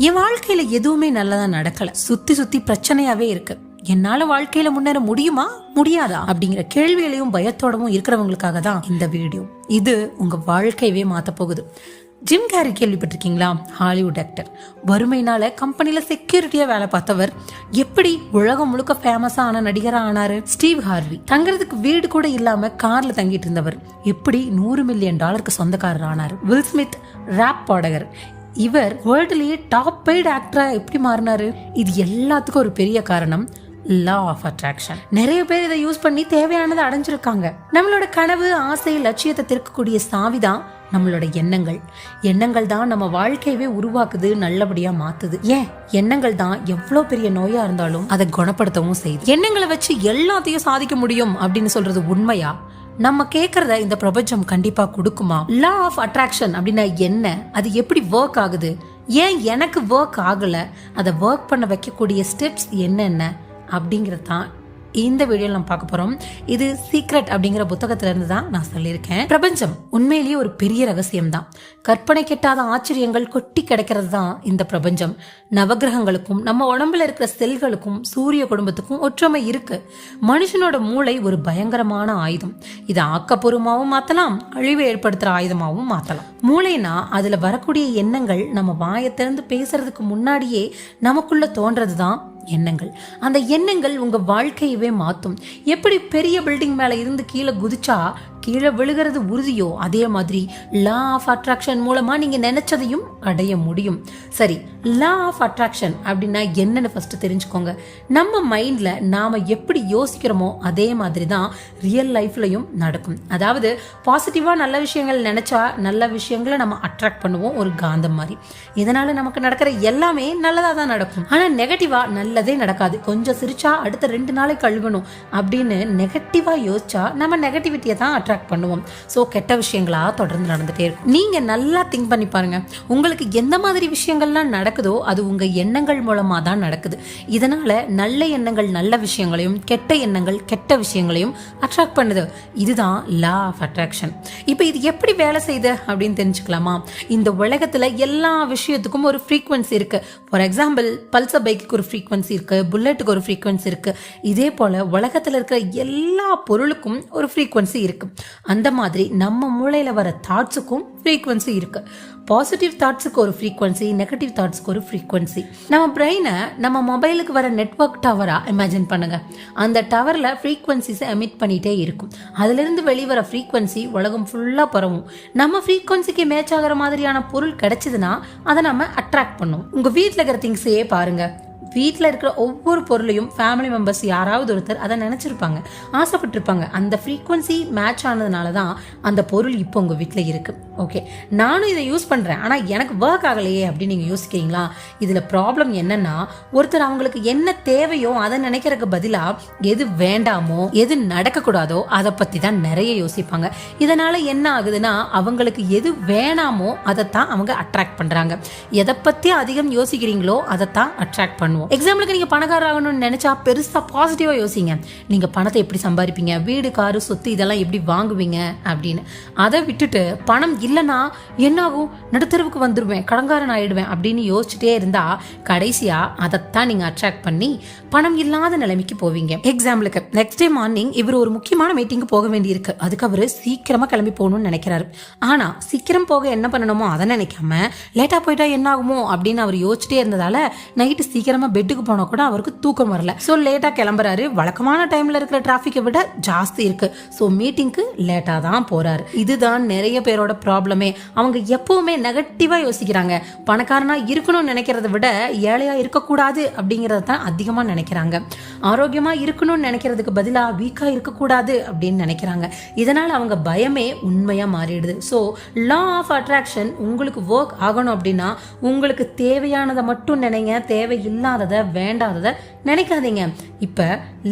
என் வாழ்க்கையில எதுவுமே நல்லதா நடக்கல, சுத்தி சுத்தி பிரச்சனையாவே இருக்கு, என்னால வாழ்க்கையில முன்னேற முடியுமா முடியாதா அப்படிங்கிற கேள்விகளையும் பயத்தோடவும் இருக்கிறவங்களுக்காக தான் இந்த வீடியோ. இது உங்க வாழ்க்கையவே மாத்த போகுது. ஜிம் கேரி கேள்விப்பட்டிருக்கீங்களா? Hollywood actor. வறுமையினால கம்பெனில செக்யூரிட்டியா வேலை பார்த்தவர் எப்படி உலகம் முழுக்க ஃபேமஸா ஆன நடிகரா ஆனாரு? Steve Harvey. தங்குறதுக்கு வீடு கூட இல்லாம கார்ல தங்கிட்டு இருந்தவர் எப்படி $100 மில்லியன் சொந்தக்காரர் ஆனாரு? வில் ஸ்மித், ராப் பாடகர். இவர் வேர்ல்டுலயே டாப் பெய்டு ஆக்டரா எப்படி மாறினாரு? இது எல்லாத்துக்கும் ஒரு பெரிய காரணம் லா ஆஃப் அட்ராக்ஷன். நிறைய பேர் இதை யூஸ் பண்ணி தேவையானதை அடைஞ்சிருக்காங்க. நம்மளோட கனவு, ஆசை, லட்சியத்தை திறக்கக்கூடிய சாவிதான் நம்மளோட எண்ணங்கள். எண்ணங்கள் தான் நம்ம வாழ்க்கையவே உருவாக்குது, நல்லபடியா மாத்துது. ஏன் எண்ணங்கள் தான் எவ்வளவு பெரிய நோயா இருந்தாலும் அதை குணப்படுத்தவும் செய்யுது. எண்ணங்களை வச்சு எல்லாத்தையும் சாதிக்க முடியும் அப்படின்னு சொல்றது உண்மையா? நம்ம கேக்குறத இந்த பிரபஞ்சம் கண்டிப்பா கொடுக்குமா? லா ஆஃப் அட்ராக்ஷன் அப்படின்னா என்ன? அது எப்படி ஒர்க் ஆகுது? ஏன் எனக்கு ஒர்க் ஆகல? அதை ஒர்க் பண்ண வைக்கக்கூடிய ஸ்டெப்ஸ் என்னென்ன அப்படிங்கறது தான் இந்த வீடியோல நம்ம பார்க்க போறோம். இது சீக்ரெட் அப்படிங்கிற புத்தகத்துல இருந்து தான் நான் சொல்லியிருக்கேன். பிரபஞ்சம் உண்மையிலேயே ஒரு பெரிய ரகசியம் தான். கற்பனை கெட்டாத ஆச்சரியங்கள் கொட்டி கிடைக்கிறது தான் இந்த பிரபஞ்சம். நவகிரகங்களுக்கும் நம்ம உடம்புல இருக்கிற செல்களுக்கும் சூரிய குடும்பத்துக்கும் ஒற்றுமை இருக்கு. மனுஷனோட மூளை ஒரு பயங்கரமான ஆயுதம். இதை ஆக்கப்பூர்வமாகவும் மாத்தலாம், அழிவை ஏற்படுத்துற ஆயுதமாகவும் மாத்தலாம். மூளைனா அதுல வரக்கூடிய எண்ணங்கள் நம்ம வாயை திறந்து பேசுறதுக்கு முன்னாடியே நமக்குள்ள தோன்றதுதான் எண்ணங்கள். அந்த எண்ணங்கள் உங்க வாழ்க்கையவே மாத்தும். எப்படி பெரிய பில்டிங் மேல இருந்து கீழே குதிச்சா கீழே விழுகிறது உறுதியோ, அதே மாதிரி லா ஆஃப் அட்ராக்ஷன் மூலமா நீங்க நினைச்சதையும் அடைய முடியும். சரி, லா ஆஃப் அட்ராக்ஷன் அப்படின்னா என்னன்னு ஃபர்ஸ்ட் தெரிஞ்சுக்கோங்க. நம்ம மைண்ட்ல நாம எப்படி யோசிக்கிறோமோ அதே மாதிரி தான் ரியல் லைஃப்லயும் நடக்கும். அதாவது பாசிட்டிவா நல்ல விஷயங்கள் நினைச்சா நல்ல விஷயங்களை நம்ம அட்ராக்ட் பண்ணுவோம், ஒரு காந்தம் மாதிரி. இதனால நமக்கு நடக்கிற எல்லாமே நல்லதா தான் நடக்கும். ஆனா நெகட்டிவா நல்லதே நடக்காது. கொஞ்சம் சிரிச்சா அடுத்த 2 நாளைக்கு கழுவணும் அப்படின்னு நெகட்டிவா யோசிச்சா நம்ம நெகட்டிவிட்டியை தான் அட்ராக்ட் பண்ணுவோம். சோ கெட்ட விஷயங்களா தொடர்ந்து நடந்துட்டே இருக்கும். நீங்க நல்லா திங்க் பண்ணி பாருங்க. உங்களுக்கு எந்த மாதிரி விஷயங்கள்லாம் நடக்குதோ அது உங்க எண்ணங்கள் மூலமா தான் நடக்குது. இதனால நல்ல எண்ணங்கள் நல்ல விஷயங்களையும், கெட்ட எண்ணங்கள் கெட்ட விஷயங்களையும் அட்ராக்ட் பண்ணுது. இதுதான் லா ஆஃப் அட்ராக்ஷன். இப்போ இது எப்படி வேலை செய்யுது அப்படின்னு தெரிஞ்சுக்கலாமா? இந்த உலகத்துல எல்லா விஷயத்துக்கும் ஒரு ஃப்ரீக்வன்சி இருக்கு. ஃபார் எக்ஸாம்பிள், பல்சர் பைக்கு ஒரு ஃப்ரீக்வன்சி இருக்கு, புல்லட்டுக்கு ஒரு ஃப்ரீக்வன்சி இருக்கு. இதே போல உலகத்துல இருக்கிற எல்லா பொருளுக்கும் ஒரு ஃப்ரீக்வன்சி இருக்கு. அந்த மாதிரி நம்ம மூளையில வர தாட்ஸுக்கும் ஃப்ரீக்வன்சி இருக்கு. பாசிட்டிவ் தாட்ஸுக்கு ஒரு ஃப்ரீக்வன்சி, நெகட்டிவ் தாட்ஸ்க்கு ஒரு ஃப்ரீக்வன்சி. நம்ம பிரெயினை நம்ம மொபைலுக்கு வர நெட்வொர்க் டவரா இமேஜின் பண்ணுங்க. அந்த டவர்ல ஃப்ரீக்வன்சிஸை எமிட் பண்ணிட்டே இருக்கும். அதுல இருந்து வெளிவர ஃப்ரீக்வன்சி உலகம் ஃபுல்லா பரவும். நம்ம ஃப்ரீக்வன்சிக்கு மேட்ச் ஆகிற மாதிரியான பொருள் கிடைச்சதுன்னா அதை நம்ம அட்ராக்ட் பண்ணுவோம். உங்க வீட்டில் இருக்கிற திங்ஸையே பாருங்க. வீட்டில் இருக்கிற ஒவ்வொரு பொருளையும் ஃபேமிலி மெம்பர்ஸ் யாராவது ஒருத்தர் அதை நினைச்சிருப்பாங்க, ஆசைப்பட்டிருப்பாங்க. அந்த ஃப்ரீக்வன்சி மேட்ச் ஆனதுனால தான் அந்த பொருள் இப்போ உங்கள் வீட்டில் இருக்கு. ஓகே, நானும் இதை யூஸ் பண்ணுறேன், ஆனால் எனக்கு ஒர்க் ஆகலையே அப்படின்னு நீங்கள் யோசிக்கிறீங்களா? இதில் ப்ராப்ளம் என்னன்னா, ஒருத்தர் அவங்களுக்கு என்ன தேவையோ அதை நினைக்கிறதுக்கு பதிலாக எது வேண்டாமோ, எது நடக்கக்கூடாதோ அதை பற்றி தான் நிறைய யோசிப்பாங்க. இதனால என்ன ஆகுதுன்னா, அவங்களுக்கு எது வேணாமோ அதைத்தான் அவங்க அட்ராக்ட் பண்ணுறாங்க. எதை பற்றி அதிகம் யோசிக்கிறீங்களோ அதைத்தான் அட்ராக்ட் பண்ணுவோம். எக்ஸாம்பிளுக்கு நீங்க பணக்காரர் ஆகணும்னு நினைச்சா பெருசா பாசிட்டிவா யோசிங்க. நீங்க பணத்தை எப்படி சம்பாதிப்பீங்க, வீடு, காரு, சொத்து இதெல்லாம் எப்படி வாங்குவீங்க அப்படின்னு. அதை விட்டுட்டு பணம் இல்லைன்னா என்ன ஆகும், நடுத்தருவுக்கு வந்துருவேன், கடங்காரன் ஆயிடுவேன் அப்படின்னு யோசிச்சுட்டே இருந்தா கடைசியா அதைத்தான் நீங்க அட்ராக்ட் பண்ணி பணம் இல்லாத நிலைமைக்கு போவீங்க. எக்ஸாம்பிளுக்கு, நெக்ஸ்ட் டே மார்னிங் இவர் ஒரு முக்கியமான மீட்டிங்கு போக வேண்டியிருக்கு. அதுக்கு அவரு சீக்கிரமா கிளம்பி போகணும்னு நினைக்கிறாரு. ஆனா சீக்கிரம் போக என்ன பண்ணணுமோ அதை நினைக்காம லேட்டா போயிட்டா என்ன ஆகுமோ அப்படின்னு அவர் யோசிச்சுட்டே இருந்ததால நைட்டு சீக்கிரமா பெட்டுக்கு போனா கூட அவருக்கு தூக்கம் வரல. சோ லேட்டா கிளம்புறாரு. வழக்கமான டைம்ல இருக்கிற டிராபிக்கை விட ஜாஸ்தி இருக்கு. சோ மீட்டிங்க்கு லேட்டா தான் போறாரு. இதுதான் நிறைய பேரோட ப்ராப்ளமே. அவங்க எப்பவுமே நெகட்டிவா யோசிக்கிறாங்க. பணக்காரனா இருக்கணும்னு நினைக்கிறத விட ஏழையா இருக்கக்கூடாது அப்படிங்கறத தான் அதிகமா நினைக்கிறாங்க. ஆரோக்கியமா இருக்கணும்னு நினைக்கிறதுக்கு பதிலா வீக்கா இருக்கக்கூடாது அப்படின்னு நினைக்கிறாங்க. இதனால அவங்க பயமே உண்மையா மாறிடுது. சோ லா ஆஃப் அட்ராக்ஷன் உங்களுக்கு ஒர்க் ஆகணும் அப்படின்னா உங்களுக்கு தேவையானதை மட்டும் நினைங்க, தேவையில்லாததை, வேண்டாததை நினைக்காதீங்க. இப்ப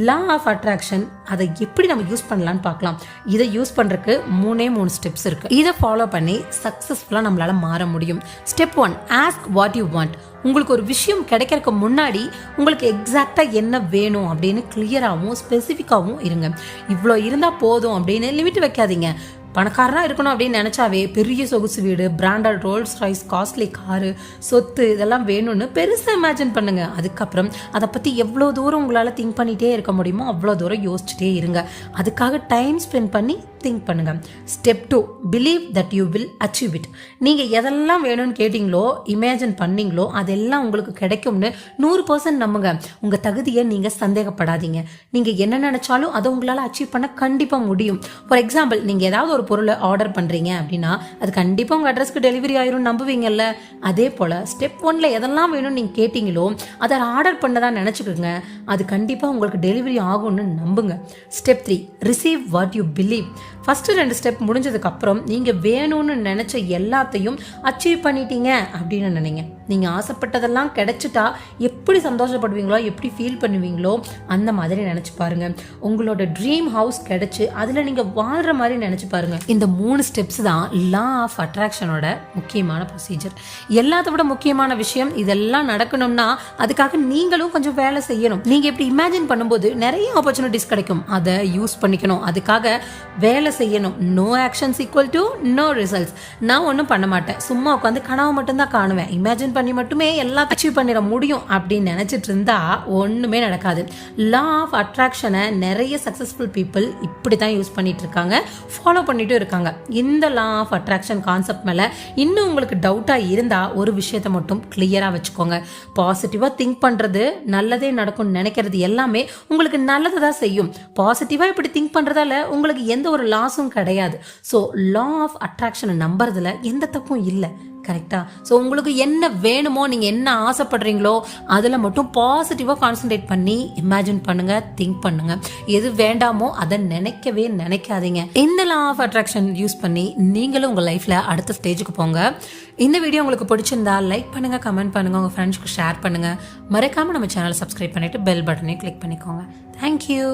லா ஆஃப் அட்ராக்ஷன் அதை எப்படி நம்ம யூஸ் பண்ணலாம்னு பார்க்கலாம். இதை யூஸ் பண்றதுக்கு 3 ஸ்டெப்ஸ் இருக்கு. இதை ஃபாலோ பண்ணி சக்சஸ்ஃபுல்லா நம்மளால மாற முடியும். Step 1, ask what you want. உங்களுக்கு ஒரு விஷயம் கிடைக்கிறதுக்கு முன்னாடி உங்களுக்கு எக்ஸாக்டா என்ன வேணும் அப்படின்னு கிளியராகவும் ஸ்பெசிஃபிக்காகவும் இருங்க. இவ்வளோ இருந்தா போதும் அப்படின்னு லிமிட் வைக்காதீங்க. பணக்காரனா இருக்கணும் அப்படின்னு நினைச்சாவே பெரிய சொகுசு வீடு, branded Rolls Royce, costly car, சொத்து இதெல்லாம் வேணும்னு பெருசா இமேஜின் பண்ணுங்க. அதுக்கப்புறம் அதை பத்தி எவ்வளவு தூரம் உங்களால திங்க் பண்ணிட்டே இருக்க முடியுமோ அவ்வளவு தூரம் யோசிச்சுட்டே இருங்க. அதுக்காக டைம் ஸ்பெண்ட் பண்ணி திங்க் பண்ணுங்க. Step 2, believe that you will achieve it. நீங்க எதெல்லாம் வேணும்னு கேட்டீங்களோ, இமேஜின் பண்ணீங்களோ அதெல்லாம் உங்களுக்கு கிடைக்கும்னு 100% நம்புங்க. உங்க தகுதியை நீங்க சந்தேகப்படாதீங்க. நீங்க என்ன நினைச்சாலும் அதை உங்களால அச்சீவ் பண்ண கண்டிப்பா முடியும். ஃபார் எக்ஸாம்பிள், நீங்க ஏதாவது ஒரு பொருளை ஆர்டர் பண்றீங்க அப்படின்னா அது கண்டிப்பா உங்க அட்ரஸ்க்கு டெலிவரி ஆயிரும் நம்புவீங்கல்ல. அதே போல ஸ்டெப் 1ல எதெல்லாம் வேணும்னு நீங்க கேட்டீங்களோ அதை ஆர்டர் பண்ணதா நினைச்சுக்கோங்க. அது கண்டிப்பா உங்களுக்கு டெலிவரி ஆகும்னு நம்புங்க. Step 3, receive what you believe. First 2 step முடிஞ்சதுக்கு அப்புறம் நீங்க வேணும்னு நினைச்ச எல்லாத்தையும் அச்சீவ் பண்ணிட்டீங்க அப்படின்னு நினைங்க. நீங்க ஆசைப்பட்டதெல்லாம் கிடைச்சிட்டா எப்படி சந்தோஷப்படுவீங்களோ, எப்படி ஃபீல் பண்ணுவீங்களோ அந்த மாதிரி நினைச்சு பாருங்க. உங்களோட ட்ரீம் ஹவுஸ் கிடைச்சு அதுல நீங்க வாழ்ற மாதிரி நினைச்சு பாருங்க. இந்த 3 ஸ்டெப்ஸ் தான் லா ஆஃப் அட்ராக்ஷனோட முக்கியமான ப்ரொசீஜர். எல்லாத்த விட முக்கியமான விஷயம், இதெல்லாம் நடக்கணும்னா அதுக்காக நீங்களும் கொஞ்சம் வேலை செய்யணும். நீங்க இப்படி இமேஜின் பண்ணும்போது நிறைய ஆப்பர்ச்சுனிட்டிஸ் கிடைக்கும். அதை யூஸ் பண்ணிக்கணும். அதுக்காக வேலை செய்யணும். No actions equal to no results. நான் ஒன்றும் பண்ண மாட்டேன், சும்மா உட்காந்து கனவு மட்டும்தான் காணுவேன், இமேஜின் பண்ணி மட்டுமே எல்லாம் அச்சீவ் பண்ணிட முடியும் அப்படின்னு நினைச்சிட்டு இருந்தா ஒண்ணுமே நடக்காது. லா ஆஃப் அட்ராக்ஷனை நிறைய சக்சஸ்ஃபுல் பீப்புள் இப்படி தான் யூஸ் பண்ணிட்டு இருக்காங்க, ஃபாலோ பண்ணிட்டு இருக்காங்க. இந்த லா ஆஃப் அட்ராக்ஷன் கான்செப்ட் மேல இன்னும் உங்களுக்கு டவுட்டா இருந்தா ஒரு விஷயத்தை மட்டும் கிளியரா வச்சுக்கோங்க. பாசிட்டிவா திங்க் பண்றது, நல்லதே நடக்கும்னு நினைக்கிறது எல்லாமே உங்களுக்கு நல்லது தான் செய்யும். பாசிட்டிவா இப்படி திங்க் பண்றதால உங்களுக்கு எந்த ஒரு லாஸும் கிடையாது. ஸோ லா ஆஃப் அட்ராக்ஷனை நம்புறதுல எந்த தப்பும் இல்லை. கரெக்டா? ஸோ உங்களுக்கு என்ன வேணுமோ, நீங்க என்ன ஆசைப்படுறீங்களோ அதுல மட்டும் பாசிட்டிவா கான்சென்ட்ரேட் பண்ணி இமேஜின் பண்ணுங்க, திங்க் பண்ணுங்க. எது வேண்டாமோ அதை நினைக்கவே நினைக்காதீங்க. இந்த லா ஆஃப் அட்ராக்ஷன் யூஸ் பண்ணி நீங்களும் உங்க லைஃப்ல அடுத்த ஸ்டேஜுக்கு போங்க. இந்த வீடியோ உங்களுக்கு பிடிச்சிருந்தா லைக் பண்ணுங்க, கமெண்ட் பண்ணுங்க, உங்க ஃப்ரெண்ட்ஸ்க்கு ஷேர் பண்ணுங்க. மறக்காம நம்ம சேனலை சப்ஸ்கிரைப் பண்ணிட்டு பெல் பட்டனை கிளிக் பண்ணிக்கோங்க. தேங்க்யூ.